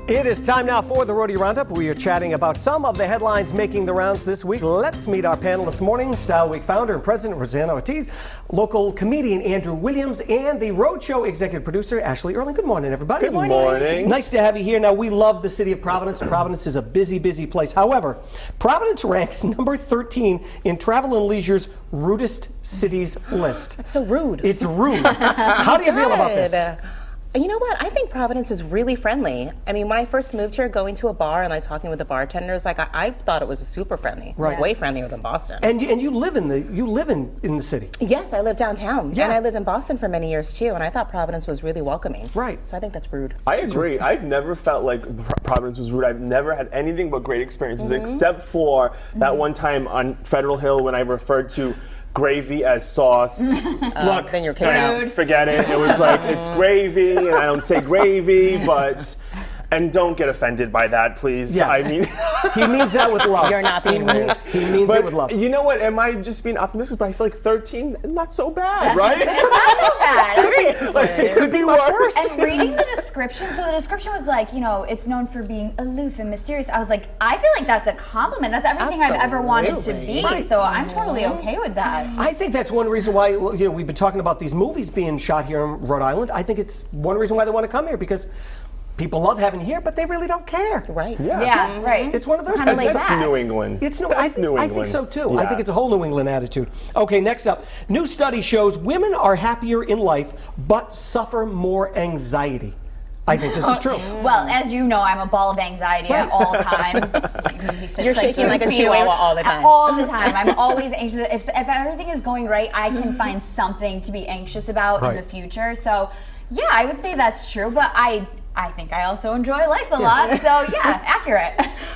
It is time now for the Rhody Roundup. We are chatting about some of the headlines making the rounds this week. Let's meet our panel this morning. Style Week founder and president Rosanna Ortiz, local comedian Andrew Williams, and the Roadshow executive producer Ashley Erling. Good morning, everybody. Good morning. Nice to have you here. Now, we love the city of Providence. Providence is a busy, busy place. However, Providence ranks number 13 in Travel and Leisure's rudest cities list. That's so rude. It's rude. How do you feel about this? You know what? I think Providence is really friendly. I mean, when I first moved here, going to a bar and like talking with the bartenders, like I thought it was super friendly, Right. Way friendlier than Boston. And you live in the city. Yes, I live downtown, Yeah. and I lived in Boston for many years too. And I thought Providence was really welcoming. Right. So I think that's rude. I agree. I've never felt like Providence was rude. I've never had anything but great experiences, except for that one time on Federal Hill when I referred to gravy as sauce. Look, then you're kicked out. Forget it. It was like, it's gravy, and I don't say gravy, but... And don't get offended by that, please. Yeah. I mean, He means that with love. You're not being rude. He means it with love. you know what? Am I just being optimistic? But I feel like 13, not so bad, right? It's not so bad. Like, it could be worse. And reading the description, so the description was like, you know, it's known for being aloof and mysterious. I was like, I feel like that's a compliment. That's everything I've ever wanted to be. Right. So I'm totally okay with that. I think that's one reason why we've been talking about these movies being shot here in Rhode Island. I think it's one reason why they want to come here, because people love having it here, but they really don't care. Right. Yeah, right. It's one of those Kinda things. like That's New England. It's no, That's New I England. think so too. Yeah. I think it's a whole New England attitude. Okay, next up. New study shows women are happier in life, but suffer more anxiety. I think this is true. Well, as you know, I'm a ball of anxiety at all times. You're shaking like a chihuahua all the time. All the time. I'm always anxious. If everything is going right, I can find something to be anxious about in the future. So, yeah, I would say that's true. But I think I also enjoy life a lot. So, yeah, accurate.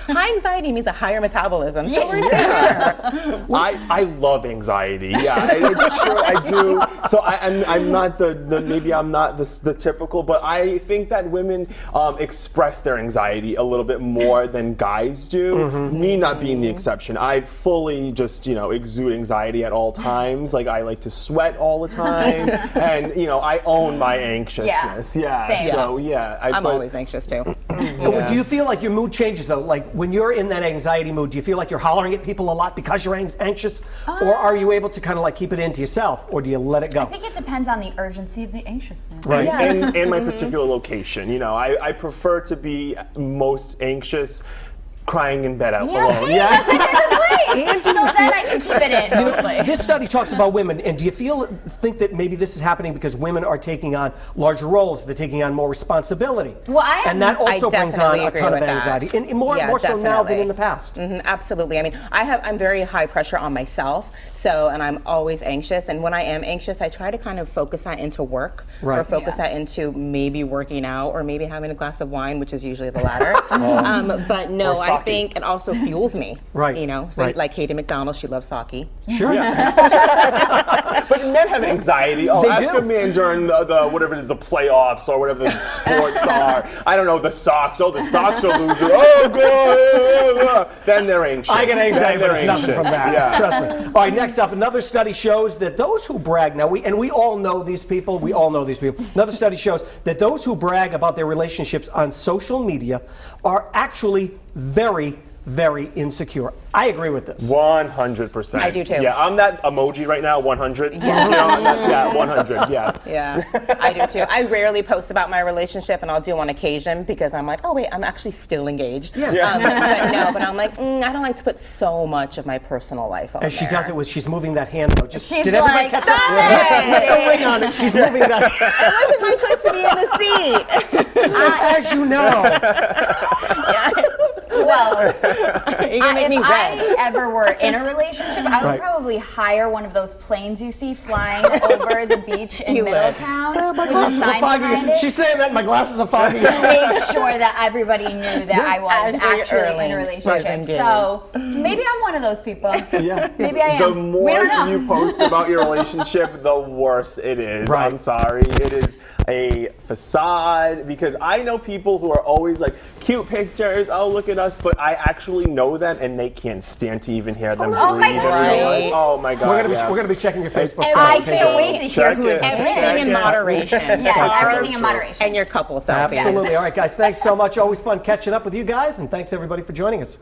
High anxiety means a higher metabolism. So we're there. I love anxiety. Yeah, it's true. I do. So I'm not maybe I'm not the typical, but I think that women express their anxiety a little bit more than guys do. Me not being the exception. I fully just exude anxiety at all times. Like I like to sweat all the time, and I own my anxiousness. Yeah. Same. So yeah. I'm always anxious too. Do you feel like your mood changes though? Like when you're in that anxiety mood, do you feel like you're hollering at people a lot because you're anxious? Or are you able to kind of like keep it into yourself? Or do you let it go? I think it depends on the urgency of the anxiousness. Right. And my particular location. I prefer to be most anxious crying in bed out alone. Yeah, that's my favorite place. So then I can keep it in, hopefully. This study talks about women, and do you think that maybe this is happening because women are taking on larger roles, they're taking on more responsibility? Well, and that also brings on a ton of that. anxiety, and more so now than in the past. Absolutely. I mean, I'm very high pressure on myself, and I'm always anxious. And when I am anxious, I try to kind of focus that into work, or focus that into maybe working out, or maybe having a glass of wine, which is usually the latter. But no, I think it also fuels me. Right. So like Katie McDonald, she loves sake. Sure. But men have anxiety. They Ask do. a man during the whatever it is, the playoffs or whatever the sports are. I don't know, the Sox. Oh, the Sox are losing. Oh, God. Then they're anxious. I get anxiety, but it's nothing from that. Yeah. Trust me. All right, next up, another study shows that those who brag, we all know these people, Another study shows that those who brag about their relationships on social media are actually very, very insecure. I agree with this. 100%. I do too. Yeah, I'm that emoji right now, 100. Yeah, 100, yeah. Yeah, I do too. I rarely post about my relationship, and I'll do on occasion because I'm like, oh wait, I'm actually still engaged. Yeah. But I'm like, I don't like to put so much of my personal life on As she there. does it she's moving that hand though. She's did everybody like, catch "Stop that? it!" Let the ring on it. She's moving that. It wasn't my choice to be in the seat. As you know. Well, You're gonna make me if red. I ever were in a relationship, I would Right. probably hire one of those planes you see flying over the beach in You would. Middletown My with the glasses are sign fogging. behind it. She's saying that my glasses are fogging. To make sure that everybody knew that I was Ashley actually Erling in a was relationship. engaged. So maybe I'm one of those people. Yeah. Maybe I am. The We more don't know. you post about your relationship, the worse it is. Right. I'm sorry. It is a facade, because I know people who are always like, cute pictures, oh, look at us, but I actually know them, and they can't stand to even hear them Oh my breathe. gosh. Oh my god! We're gonna be checking your Facebook. I page. can't wait to hear Check who it it. is. Everything in moderation. Yes, everything in moderation. And your couple selfies. Absolutely. All right, guys. Thanks so much. Always fun catching up with you guys, and thanks everybody for joining us.